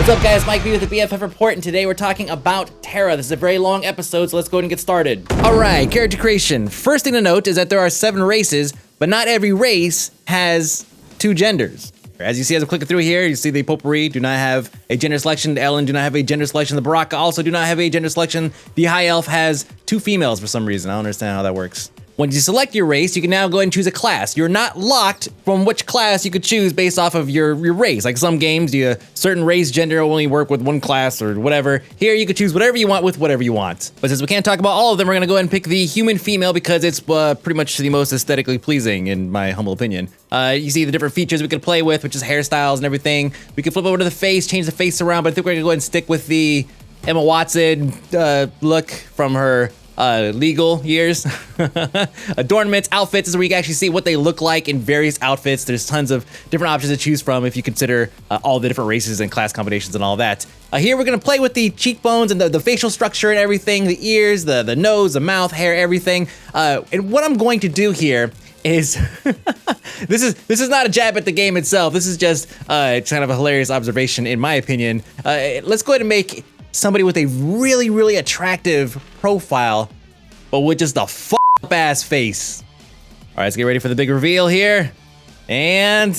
What's up, guys? Mike B with the BFF Report, and today we're talking about TERA. This is a very long episode, so let's go ahead and get started. Alright, character creation. First thing to note is that there are 7 races, but not every race has 2 genders. As you see as I'm clicking through here, you see the Potpourri do not have a gender selection, the Ellen do not have a gender selection, the Baraka also do not have a gender selection, the High Elf has 2 females for some reason. I don't understand how that works. Once you select your race, you can now go ahead and choose a class. You're not locked from which class you could choose based off of your race. Like some games, certain race, gender only work with one class or whatever. Here, you could choose whatever you want with whatever you want. But since we can't talk about all of them, we're gonna go ahead and pick the human female because it's pretty much the most aesthetically pleasing, in my humble opinion. You see the different features we could play with, which is hairstyles and everything. We can flip over to the face, change the face around, but I think we're gonna go ahead and stick with the Emma Watson look from her legal years. Adornments, outfits is where you can actually see what they look like in various outfits. There's tons of different options to choose from if you consider all the different races and class combinations and all that. Here we're gonna play with the cheekbones and the facial structure and everything, the ears, the nose, the mouth, hair, everything. And what I'm going to do here is this is not a jab at the game itself. This is just kind of a hilarious observation in my opinion. Let's go ahead and make somebody with a really, really attractive profile, but with just a f***ed-up ass face. All right, let's get ready for the big reveal here. And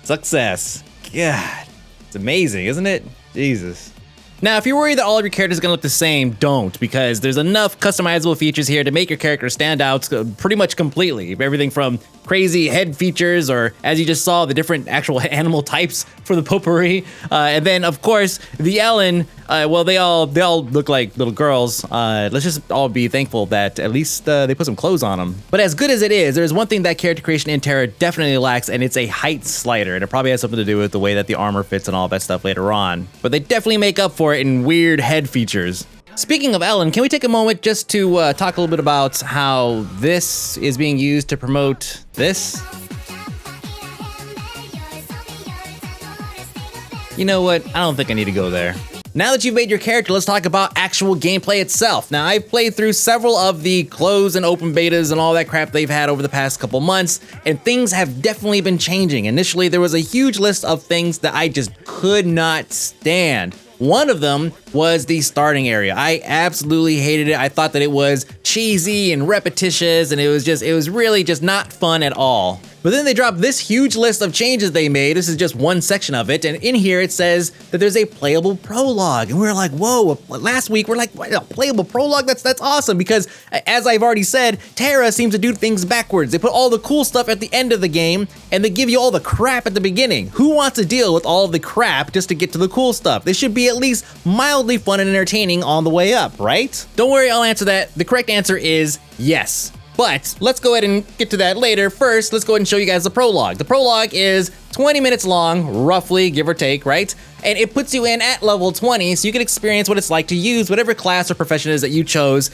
success. God, it's amazing, isn't it? Jesus. Now, if you're worried that all of your characters are gonna look the same, don't, because there's enough customizable features here to make your character stand out pretty much completely. Everything from crazy head features, or as you just saw, the different actual animal types for the Potpourri. And then, of course, the Ellen, well, they all look like little girls. Let's just all be thankful that at least they put some clothes on them. But as good as it is, there's one thing that character creation in TERA definitely lacks, and it's a height slider. And it probably has something to do with the way that the armor fits and all that stuff later on. But they definitely make up for it in weird head features. Speaking of Ellen, can we take a moment just to talk a little bit about how this is being used to promote this? You know what? I don't think I need to go there. Now that you've made your character, let's talk about actual gameplay itself. Now, I've played through several of the closed and open betas and all that crap they've had over the past couple months, and things have definitely been changing. Initially, there was a huge list of things that I just could not stand. One of them was the starting area. I absolutely hated it. I thought that it was cheesy and repetitious, and it was really just not fun at all. But then they dropped this huge list of changes they made. This is just one section of it, and in here it says that there's a playable prologue. And we were like, whoa, last week we're like, what, a playable prologue? That's awesome, because as I've already said, TERA seems to do things backwards. They put all the cool stuff at the end of the game, and they give you all the crap at the beginning. Who wants to deal with all of the crap just to get to the cool stuff? They should be at least mildly fun and entertaining on the way up, right? Don't worry, I'll answer that. The correct answer is yes. But let's go ahead and get to that later. First, let's go ahead and show you guys the prologue. The prologue is 20 minutes long, roughly, give or take, right? And it puts you in at level 20, so you can experience what it's like to use whatever class or profession it is that you chose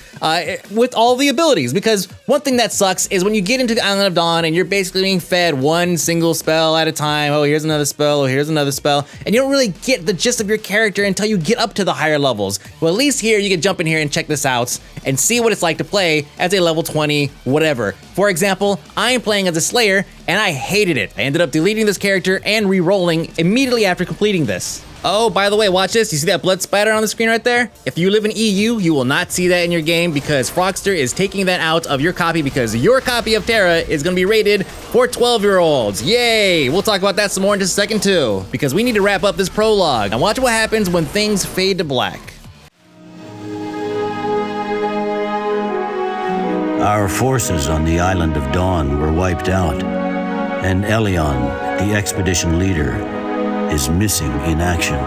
with all the abilities. Because one thing that sucks is when you get into the Island of Dawn and you're basically being fed one single spell at a time. Oh, here's another spell, oh, here's another spell. And you don't really get the gist of your character until you get up to the higher levels. Well, at least here, you can jump in here and check this out and see what it's like to play as a level 20 whatever. For example, I'm playing as a Slayer, and I hated it. I ended up deleting this character and re-rolling immediately after completing this. Oh, by the way, watch this. You see that blood spatter on the screen right there? If you live in EU, you will not see that in your game because Frogster is taking that out of your copy because your copy of TERA is gonna be rated for 12-year-olds. Yay! We'll talk about that some more in just a second too, because we need to wrap up this prologue. And watch what happens when things fade to black. Our forces on the Island of Dawn were wiped out, and Elion, the expedition leader, is missing in action.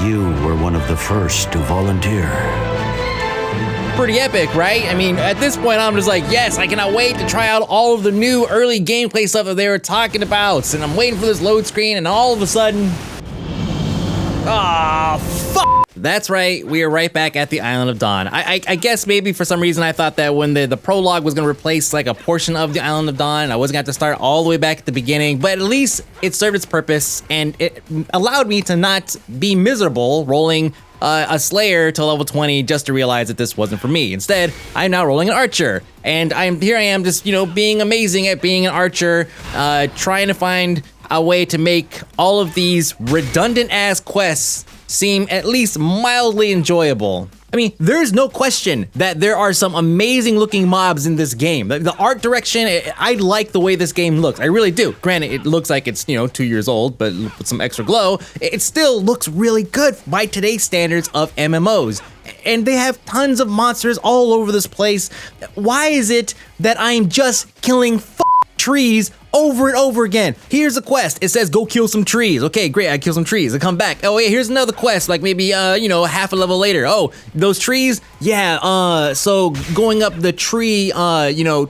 You were one of the first to volunteer. Pretty epic, right? I mean, at this point, I'm just like, yes, I cannot wait to try out all of the new early gameplay stuff that they were talking about. And I'm waiting for this load screen, and all of a sudden, fuck! That's right, we are right back at the Island of Dawn. I guess maybe for some reason I thought that when the prologue was gonna replace like a portion of the Island of Dawn, I wasn't gonna have to start all the way back at the beginning, but at least it served its purpose and it allowed me to not be miserable rolling a Slayer to level 20 just to realize that this wasn't for me. Instead, I'm now rolling an Archer. And here I am just, you know, being amazing at being an Archer, trying to find a way to make all of these redundant ass quests seem at least mildly enjoyable. I mean, there's no question that there are some amazing looking mobs in this game. The art direction, I like the way this game looks. I really do. Granted, it looks like it's, 2 years old, but with some extra glow, it still looks really good by today's standards of MMOs. And they have tons of monsters all over this place. Why is it that I'm just killing trees over and over again? Here's a quest. It says go kill some trees. Okay, great. I kill some trees. I come back. Oh, yeah, here's another quest. Like maybe half a level later. Oh, those trees. Yeah. So going up the tree.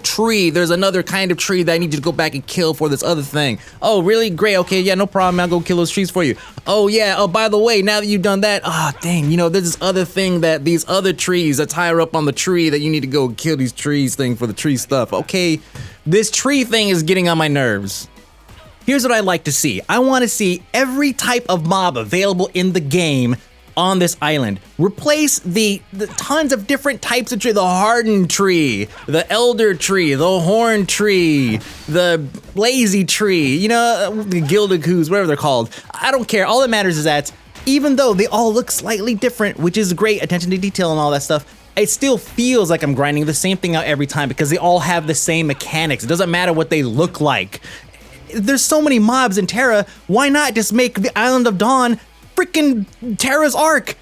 Tree. There's another kind of tree that I need you to go back and kill for this other thing. Oh, really? Great. Okay. Yeah. No problem. I'll go kill those trees for you. Oh yeah. Oh, by the way, now that you've done that, dang. There's this other thing that these other trees that's higher up on the tree that you need to go kill these trees thing for the tree stuff. Okay. This tree thing is getting on my nerves. Here's what I'd like to see. I want to see every type of mob available in the game on this island. Replace the tons of different types of tree. The hardened tree, the elder tree, the horn tree, the lazy tree, the gildacoos, whatever they're called. I don't care. All that matters is that even though they all look slightly different, which is great, attention to detail and all that stuff, it still feels like I'm grinding the same thing out every time because they all have the same mechanics. It doesn't matter what they look like. There's so many mobs in TERA, why not just make the Island of Dawn freaking TERA's Ark?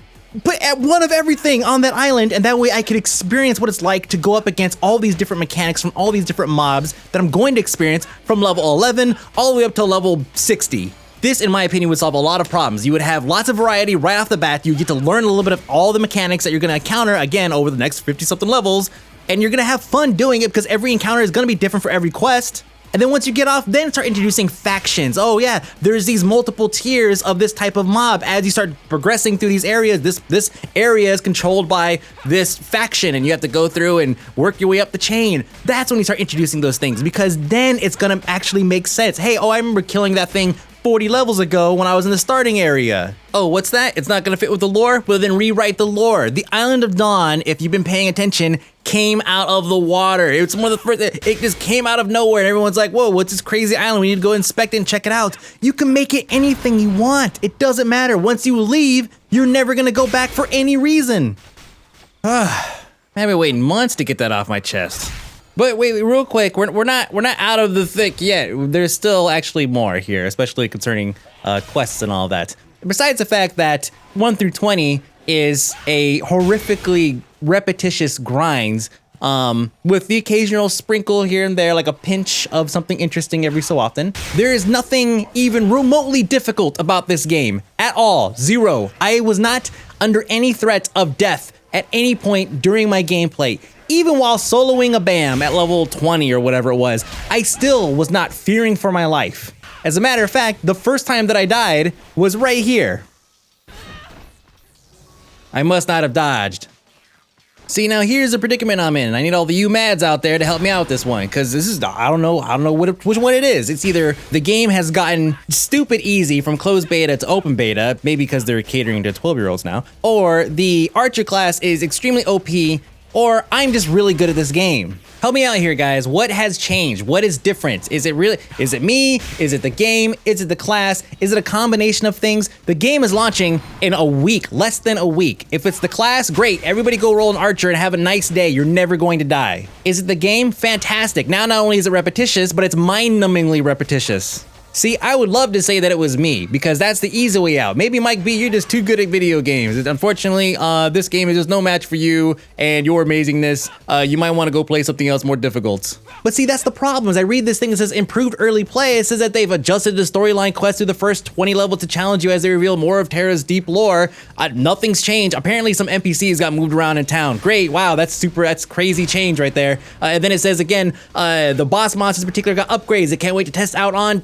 Put one of everything on that island, and that way I could experience what it's like to go up against all these different mechanics from all these different mobs that I'm going to experience from level 11 all the way up to level 60. This, in my opinion, would solve a lot of problems. You would have lots of variety right off the bat. You get to learn a little bit of all the mechanics that you're gonna encounter, again, over the next 50-something levels, and you're gonna have fun doing it because every encounter is gonna be different for every quest. And then once you get off, then start introducing factions. Oh yeah, there's these multiple tiers of this type of mob. As you start progressing through these areas, this area is controlled by this faction, and you have to go through and work your way up the chain. That's when you start introducing those things, because then it's gonna actually make sense. Hey, I remember killing that thing 40 levels ago when I was in the starting area. Oh, what's that? It's not gonna fit with the lore? Well, then rewrite the lore. The Island of Dawn, if you've been paying attention, came out of the water. It's one of the first, it just came out of nowhere, and everyone's like, whoa, what's this crazy island? We need to go inspect it and check it out. You can make it anything you want. It doesn't matter. Once you leave, you're never gonna go back for any reason. I've been waiting months to get that off my chest. But wait, real quick, we're not out of the thick yet. There's still actually more here, especially concerning quests and all that. Besides the fact that 1 through 20 is a horrifically repetitious grind, with the occasional sprinkle here and there, like a pinch of something interesting every so often. There is nothing even remotely difficult about this game at all. Zero. I was not under any threat of death at any point during my gameplay. Even while soloing a BAM at level 20 or whatever it was, I still was not fearing for my life. As a matter of fact, the first time that I died was right here. I must not have dodged. See, now here's the predicament I'm in. I need all the you-mads out there to help me out with this one, because this is, I don't know which one it is. It's either the game has gotten stupid easy from closed beta to open beta, maybe because they're catering to 12-year-olds now, or the Archer class is extremely OP, or I'm just really good at this game. Help me out here, guys. What has changed? What is different? Is it me? Is it the game? Is it the class? Is it a combination of things? The game is launching in a week, less than a week. If it's the class, great. Everybody go roll an Archer and have a nice day. You're never going to die. Is it the game? Fantastic. Now, not only is it repetitious, but it's mind-numbingly repetitious. See, I would love to say that it was me, because that's the easy way out. Maybe Mike B, you're just too good at video games. Unfortunately, this game is just no match for you and your amazingness. You might want to go play something else more difficult. But see, that's the problem. As I read this thing, it says improved early play. It says that they've adjusted the storyline quest through the first 20 levels to challenge you as they reveal more of TERA's deep lore. Nothing's changed. Apparently, some NPCs got moved around in town. Great, wow, that's crazy change right there. And then it says again, the boss monsters in particular got upgrades. They can't wait to test out on ...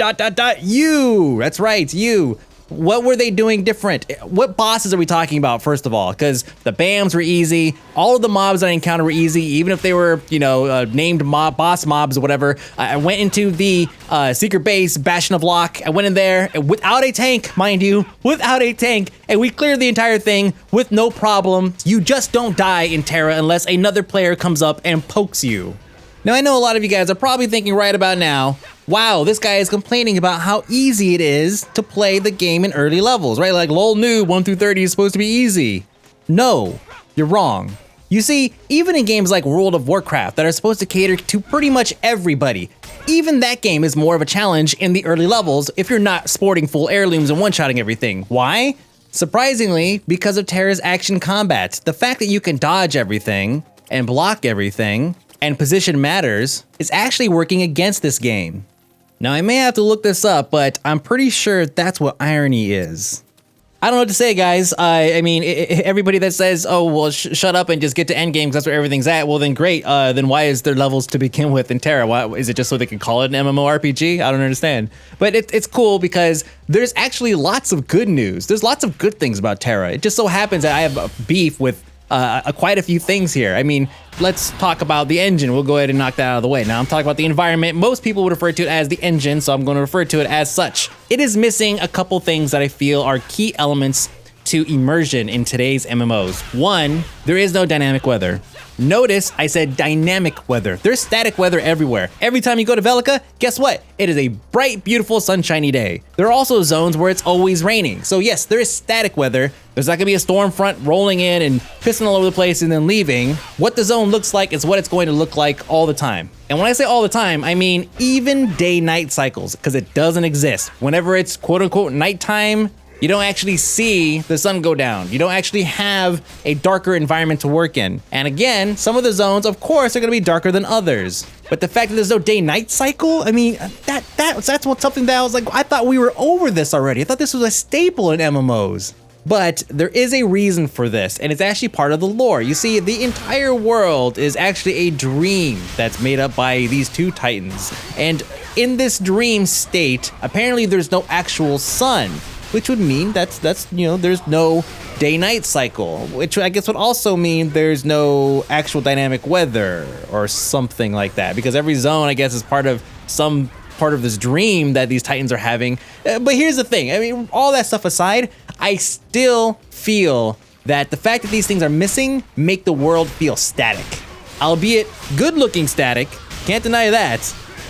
You. That's right, you. What were they doing different? What bosses are we talking about, first of all? Because the BAMs were easy. All of the mobs I encountered were easy, even if they were, named boss mobs or whatever. I went into the secret base, Bastion of Locke. I went in there without a tank, mind you, without a tank, and we cleared the entire thing with no problem. You just don't die in TERA unless another player comes up and pokes you. Now, I know a lot of you guys are probably thinking right about now, wow, this guy is complaining about how easy it is to play the game in early levels, right? Like, lol noob, 1 through 30 is supposed to be easy. No, you're wrong. You see, even in games like World of Warcraft that are supposed to cater to pretty much everybody, even that game is more of a challenge in the early levels if you're not sporting full heirlooms and one-shotting everything. Why? Surprisingly, because of TERA's action combat. The fact that you can dodge everything and block everything and position matters is actually working against this game. Now, I may have to look this up, but I'm pretty sure that's what irony is. I don't know what to say, guys. I mean, everybody that says, oh, well, shut up and just get to endgame because that's where everything's at, well, then great. Then why is there levels to begin with in TERA? Why, is it just so they can call it an MMORPG? I don't understand. But it's cool because there's actually lots of good news. There's lots of good things about TERA. It just so happens that I have a beef with quite a few things here. I mean, let's talk about the engine. We'll go ahead and knock that out of the way. Now I'm talking about the environment. Most people would refer to it as the engine, so I'm going to refer to it as such. It is missing a couple things that I feel are key elements to immersion in today's MMOs. One, there is no dynamic weather. Notice I said dynamic weather. There's static weather everywhere. Every time you go to Velica, guess what? It is a bright, beautiful, sunshiny day. There are also zones where it's always raining. So yes, there is static weather. There's not gonna be a storm front rolling in and pissing all over the place and then leaving. What the zone looks like is what it's going to look like all the time. And when I say all the time, I mean even day-night cycles, because it doesn't exist. Whenever it's quote-unquote nighttime, you don't actually see the sun go down. You don't actually have a darker environment to work in. And again, some of the zones, of course, are gonna be darker than others. But the fact that there's no day-night cycle, I mean, that's something that I was like, I thought we were over this already. I thought this was a staple in MMOs. But there is a reason for this, and it's actually part of the lore. You see, the entire world is actually a dream that's made up by these two titans. And in this dream state, apparently there's no actual sun, which would mean that's there's no day-night cycle, which I guess would also mean there's no actual dynamic weather or something like that, because every zone, I guess, is part of some part of this dream that these titans are having. But here's the thing, I mean, all that stuff aside, I still feel that the fact that these things are missing make the world feel static. Albeit good-looking static, can't deny that,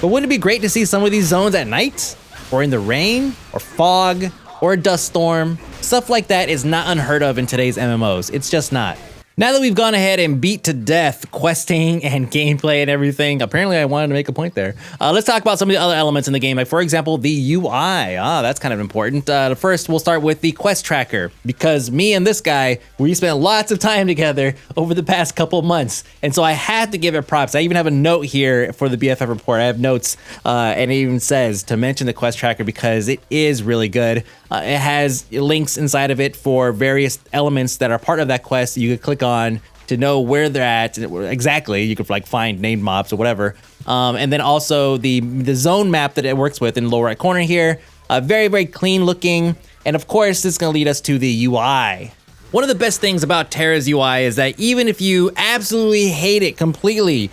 but wouldn't it be great to see some of these zones at night? Or in the rain? Or fog? Or a dust storm? Stuff like that is not unheard of in today's MMOs. It's just not. Now that we've gone ahead and beat to death questing and gameplay and everything, apparently I wanted to make a point there. Let's talk about some of the other elements in the game. Like, for example, the UI. That's kind of important. First, we'll start with the quest tracker, because me and this guy, we spent lots of time together over the past couple months. And so I had to give it props. I even have a note here for the BFF report. I have notes, and it even says to mention the quest tracker because it is really good. It has links inside of it for various elements that are part of that quest that you could click on to know where they're at exactly. You could like find named mobs or whatever. And then also the zone map that it works with in the lower right corner here. Very, very clean looking. And of course, this is gonna lead us to the UI. One of the best things about TERA's UI is that even if you absolutely hate it completely,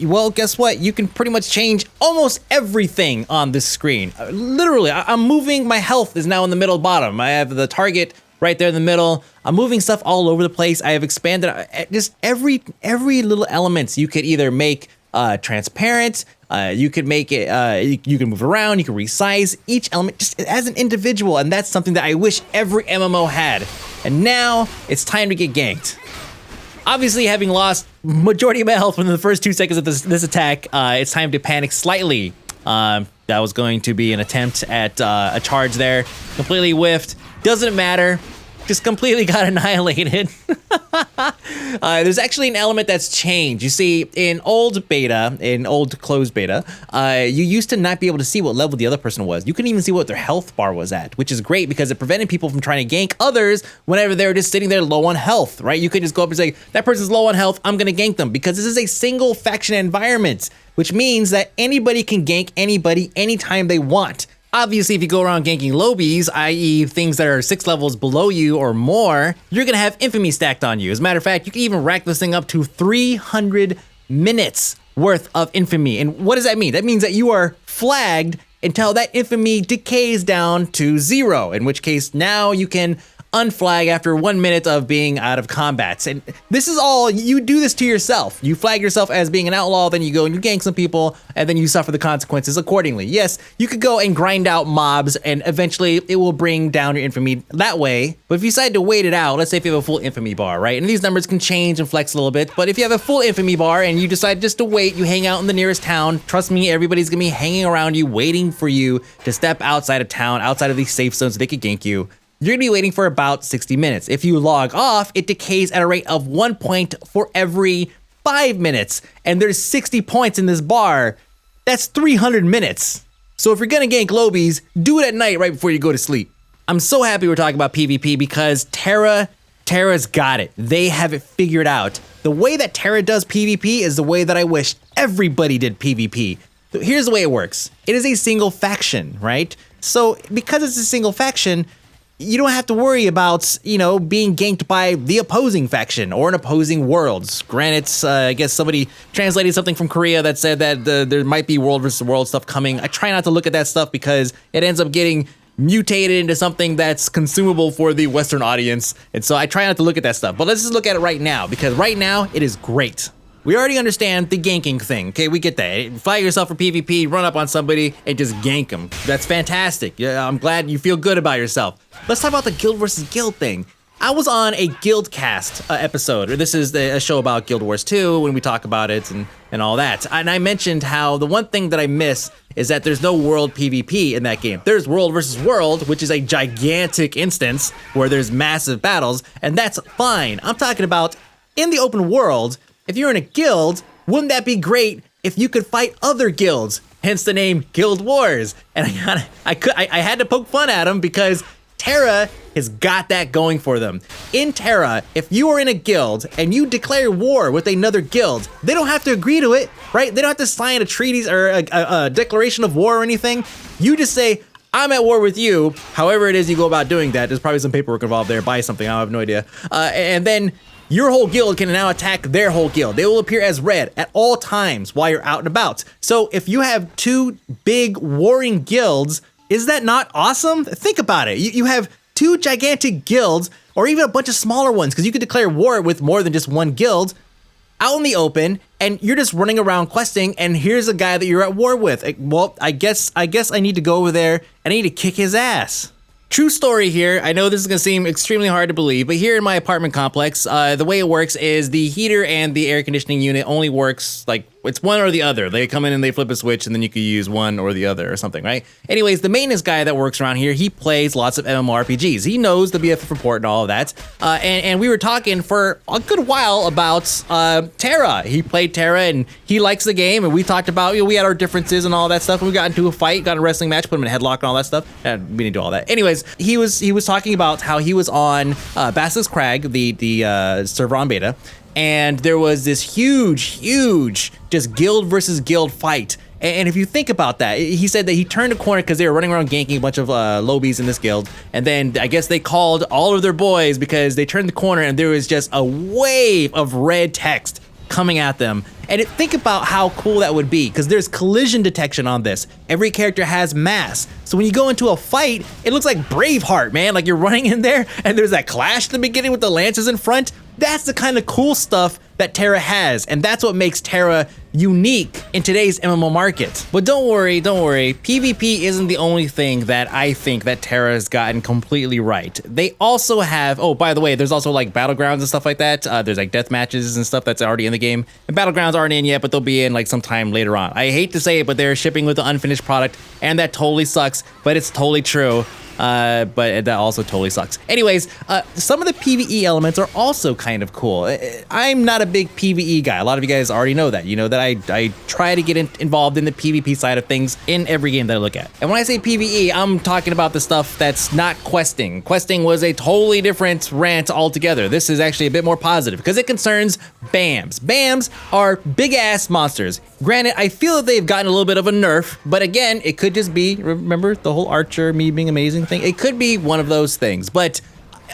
well, guess what? You can pretty much change almost everything on this screen. Literally, I'm moving, my health is now in the middle bottom. I have the target right there in the middle. I'm moving stuff all over the place. I have expanded just every little elements. You could either make transparent, you could make it, you can move around, you can resize each element just as an individual, and that's something that I wish every MMO had. And now it's time to get ganked. Obviously, having lost majority of my health within the first 2 seconds of this attack, it's time to panic slightly. That was going to be an attempt at a charge there. Completely whiffed. Doesn't matter. Just completely got annihilated. There's actually an element that's changed. You see, in old closed beta, you used to not be able to see what level the other person was. You couldn't even see what their health bar was at, which is great because it prevented people from trying to gank others whenever they were just sitting there low on health, right? You could just go up and say, that person's low on health, I'm gonna gank them, because this is a single faction environment, which means that anybody can gank anybody anytime they want. Obviously, if you go around ganking lobies, i.e. things that are 6 levels below you or more, you're gonna have infamy stacked on you. As a matter of fact, you can even rack this thing up to 300 minutes worth of infamy. And what does that mean? That means that you are flagged until that infamy decays down to 0, in which case now you can unflag after 1 minute of being out of combat. And this is all, you do this to yourself. You flag yourself as being an outlaw, then you go and you gank some people, and then you suffer the consequences accordingly. Yes, you could go and grind out mobs, and eventually it will bring down your infamy that way. But if you decide to wait it out, let's say if you have a full infamy bar, right? And these numbers can change and flex a little bit, but if you have a full infamy bar and you decide just to wait, you hang out in the nearest town, trust me, everybody's gonna be hanging around you, waiting for you to step outside of town, outside of these safe zones so they could gank you. You're gonna be waiting for about 60 minutes. If you log off, it decays at a rate of 1 point for every 5 minutes. And there's 60 points in this bar. That's 300 minutes. So if you're gonna gank lobies, do it at night right before you go to sleep. I'm so happy we're talking about PvP because TERA's got it. They have it figured out. The way that TERA does PvP is the way that I wish everybody did PvP. So here's the way it works. It is a single faction, right? So because it's a single faction, you don't have to worry about, being ganked by the opposing faction or an opposing world. Granted, I guess somebody translated something from Korea that said that there might be world versus world stuff coming. I try not to look at that stuff because it ends up getting mutated into something that's consumable for the Western audience. And so I try not to look at that stuff. But let's just look at it right now, because right now it is great. We already understand the ganking thing, okay? We get that. Flag yourself for PvP, run up on somebody, and just gank them. That's fantastic. Yeah, I'm glad you feel good about yourself. Let's talk about the guild versus guild thing. I was on a Guildcast episode, or this is a show about Guild Wars 2 when we talk about it and all that. And I mentioned how the one thing that I miss is that there's no world PvP in that game. There's world versus world, which is a gigantic instance where there's massive battles, and that's fine. I'm talking about in the open world. If you're in a guild, wouldn't that be great if you could fight other guilds? Hence the name Guild Wars. And I had to poke fun at them because TERA has got that going for them. In TERA, if you are in a guild and you declare war with another guild, they don't have to agree to it, right? They don't have to sign a treaty or a declaration of war or anything. You just say, I'm at war with you. However it is you go about doing that. There's probably some paperwork involved there. Buy something. I have no idea. And then your whole guild can now attack their whole guild. They will appear as red at all times while you're out and about. So if you have two big warring guilds, is that not awesome? Think about it. You have two gigantic guilds, or even a bunch of smaller ones, because you could declare war with more than just one guild out in the open, and you're just running around questing, and here's a guy that you're at war with. Well, I guess I need to go over there and I need to kick his ass. True story here. I know this is gonna seem extremely hard to believe, but here in my apartment complex, the way it works is the heater and the air conditioning unit only works like it's one or the other. They come in and they flip a switch and then you can use one or the other or something, right? Anyways, the maintenance guy that works around here, he plays lots of MMORPGs. He knows the BFF report and all of that. And we were talking for a good while about TERA. He played TERA and he likes the game, and we talked about, we had our differences and all that stuff, and we got into a fight, got in a wrestling match, put him in a headlock and all that stuff. And we didn't do all that. Anyways, he was talking about how he was on Basilisk Crag, the server on beta, and there was this huge just guild versus guild fight. And if you think about that, he said that he turned a corner because they were running around ganking a bunch of lobies in this guild, and then I guess they called all of their boys because they turned the corner and there was just a wave of red text coming at them. And think about how cool that would be, because there's collision detection on this. Every character has mass. So when you go into a fight, it looks like Braveheart, man. Like you're running in there and there's that clash in the beginning with the lances in front. That's the kind of cool stuff that TERA has, and that's what makes TERA unique in today's MMO market. But don't worry, PvP isn't the only thing that I think that TERA has gotten completely right. They also have, oh, by the way, there's also like battlegrounds and stuff like that. There's like death matches and stuff that's already in the game. And battlegrounds aren't in yet, but they'll be in like sometime later on. I hate to say it, but they're shipping with the unfinished product, and that totally sucks, but it's totally true. But that also totally sucks. Anyways, some of the PvE elements are also kind of cool. I'm not a big PvE guy. A lot of you guys already know that. You know that I try to get involved in the PvP side of things in every game that I look at. And when I say PvE, I'm talking about the stuff that's not questing. Questing was a totally different rant altogether. This is actually a bit more positive because it concerns BAMs. BAMs are big-ass monsters. Granted, I feel that they've gotten a little bit of a nerf, but again, it could just be, remember the whole Archer, me being amazing thing? It could be one of those things, but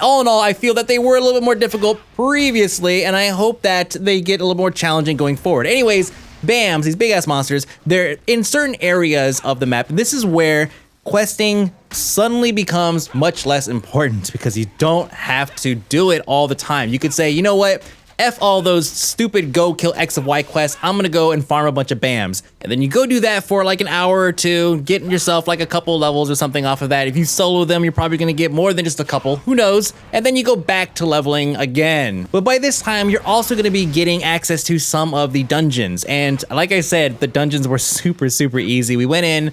all in all, I feel that they were a little bit more difficult previously, and I hope that they get a little more challenging going forward. Anyways, BAMs, these big-ass monsters, they're in certain areas of the map, and this is where questing suddenly becomes much less important because you don't have to do it all the time. You could say, you know what? F all those stupid go kill X of Y quests, I'm gonna go and farm a bunch of BAMs. And then you go do that for like an hour or two, getting yourself like a couple levels or something off of that. If you solo them, you're probably gonna get more than just a couple, who knows? And then you go back to leveling again. But by this time, you're also gonna be getting access to some of the dungeons. And like I said, the dungeons were super, super easy. We went in,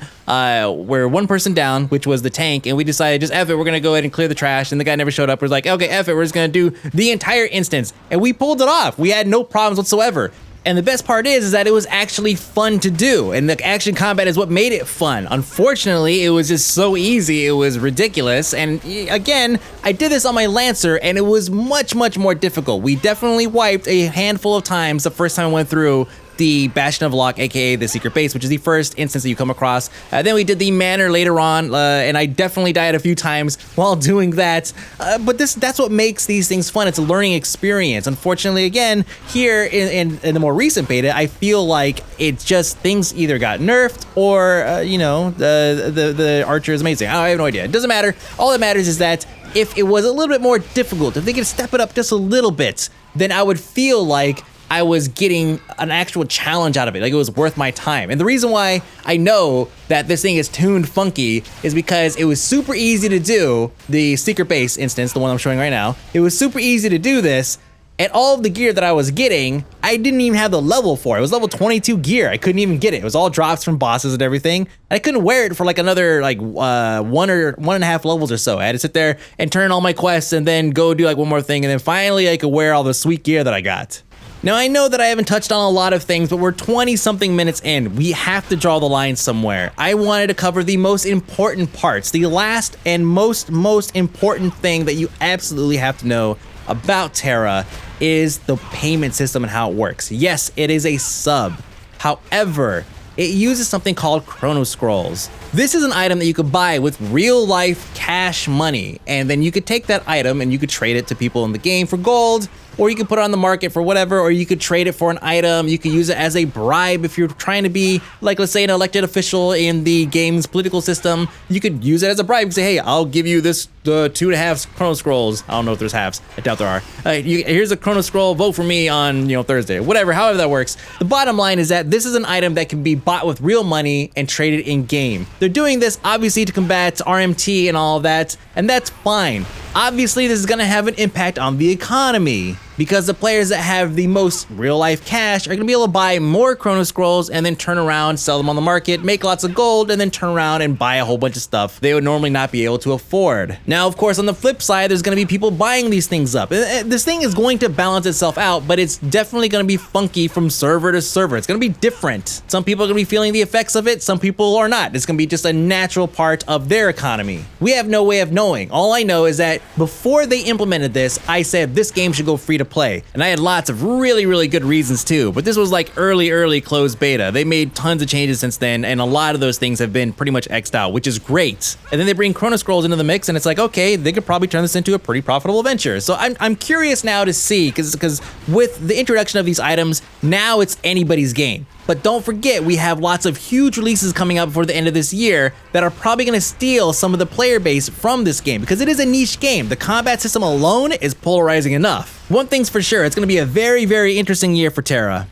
we're one person down, which was the tank, and we decided just F it, we're gonna go ahead and clear the trash. And the guy never showed up. We're like, okay, F it, we're just gonna do the entire instance. And we pulled it off. We had no problems whatsoever. And the best part is that it was actually fun to do. And the action combat is what made it fun. Unfortunately, it was just so easy. It was ridiculous. And again, I did this on my Lancer and it was much, much more difficult. We definitely wiped a handful of times the first time I went through the Bastion of Locke, aka the secret base, which is the first instance that you come across. Then we did the manor later on, and I definitely died a few times while doing that. But that's what makes these things fun. It's a learning experience. Unfortunately, again, here in the more recent beta, I feel like it's just things either got nerfed or, you know, the archer is amazing. I have no idea. It doesn't matter. All that matters is that if it was a little bit more difficult, if they could step it up just a little bit, then I would feel like I was getting an actual challenge out of it, like it was worth my time. And the reason why I know that this thing is tuned funky is because it was super easy to do the secret base instance, the one I'm showing right now. It was super easy to do this, and all of the gear that I was getting, I didn't even have the level for. It was level 22 gear. I couldn't even get it. It was all drops from bosses and everything. I couldn't wear it for like another like 1 or 1.5 levels or so. I had to sit there and turn in all my quests and then go do like one more thing, and then finally I could wear all the sweet gear that I got. Now, I know that I haven't touched on a lot of things, but we're 20-something minutes in. We have to draw the line somewhere. I wanted to cover the most important parts. The last and most important thing that you absolutely have to know about TERA is the payment system and how it works. Yes, it is a sub. However, it uses something called Chrono Scrolls. This is an item that you could buy with real-life cash money, and then you could take that item and you could trade it to people in the game for gold, or you could put it on the market for whatever, or you could trade it for an item. You could use it as a bribe if you're trying to be, like, let's say an elected official in the game's political system. You could use it as a bribe and say, hey, I'll give you this 2.5 Chrono Scrolls. I don't know if there's halves. I doubt there are. Here's a Chrono Scroll. Vote for me on, you know, Thursday. Whatever, however that works. The bottom line is that this is an item that can be bought with real money and traded in game. They're doing this obviously to combat RMT and all of that, and that's fine. Obviously, this is gonna have an impact on the economy because the players that have the most real-life cash are gonna be able to buy more Chrono Scrolls and then turn around, sell them on the market, make lots of gold, and then turn around and buy a whole bunch of stuff they would normally not be able to afford. Now, of course, on the flip side, there's gonna be people buying these things up. This thing is going to balance itself out, but it's definitely gonna be funky from server to server. It's gonna be different. Some people are gonna be feeling the effects of it, some people are not. It's gonna be just a natural part of their economy. We have no way of knowing. All I know is that before they implemented this, I said this game should go free to play. And I had lots of really good reasons too, but this was like early closed beta. They made tons of changes since then, and a lot of those things have been pretty much X'd out, which is great. And then they bring Chrono Scrolls into the mix, and it's like, okay, they could probably turn this into a pretty profitable venture. So I'm curious now to see, because with the introduction of these items, now it's anybody's game. But don't forget, we have lots of huge releases coming out before the end of this year that are probably going to steal some of the player base from this game, because it is a niche game. The combat system alone is polarizing enough. One thing's for sure, it's going to be a very interesting year for TERA.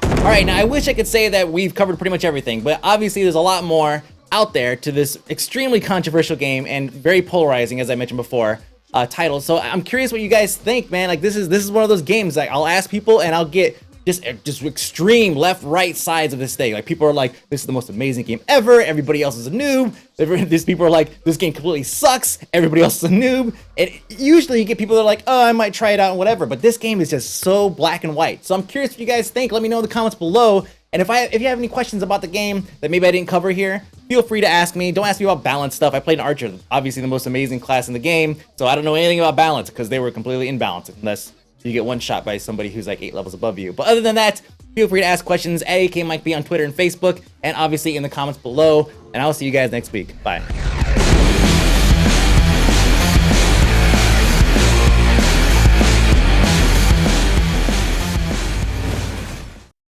Alright, now I wish I could say that we've covered pretty much everything, but obviously there's a lot more out there to this extremely controversial game and very polarizing, as I mentioned before, title. So I'm curious what you guys think, man. Like, this is one of those games, like, I'll ask people and I'll get just extreme left, right sides of this thing. Like, people are like, this is the most amazing game ever. Everybody else is a noob. These people are like, this game completely sucks. Everybody else is a noob. And usually you get people that are like, oh, I might try it out and whatever. But this game is just so black and white. So I'm curious what you guys think. Let me know in the comments below. And if you have any questions about the game that maybe I didn't cover here, feel free to ask me. Don't ask me about balance stuff. I played an archer, obviously the most amazing class in the game. So I don't know anything about balance because they were completely imbalanced, unless you get one shot by somebody who's like 8 levels above you. But other than that, feel free to ask questions at AKMikeB on Twitter and Facebook, and obviously in the comments below. And I'll see you guys next week. Bye.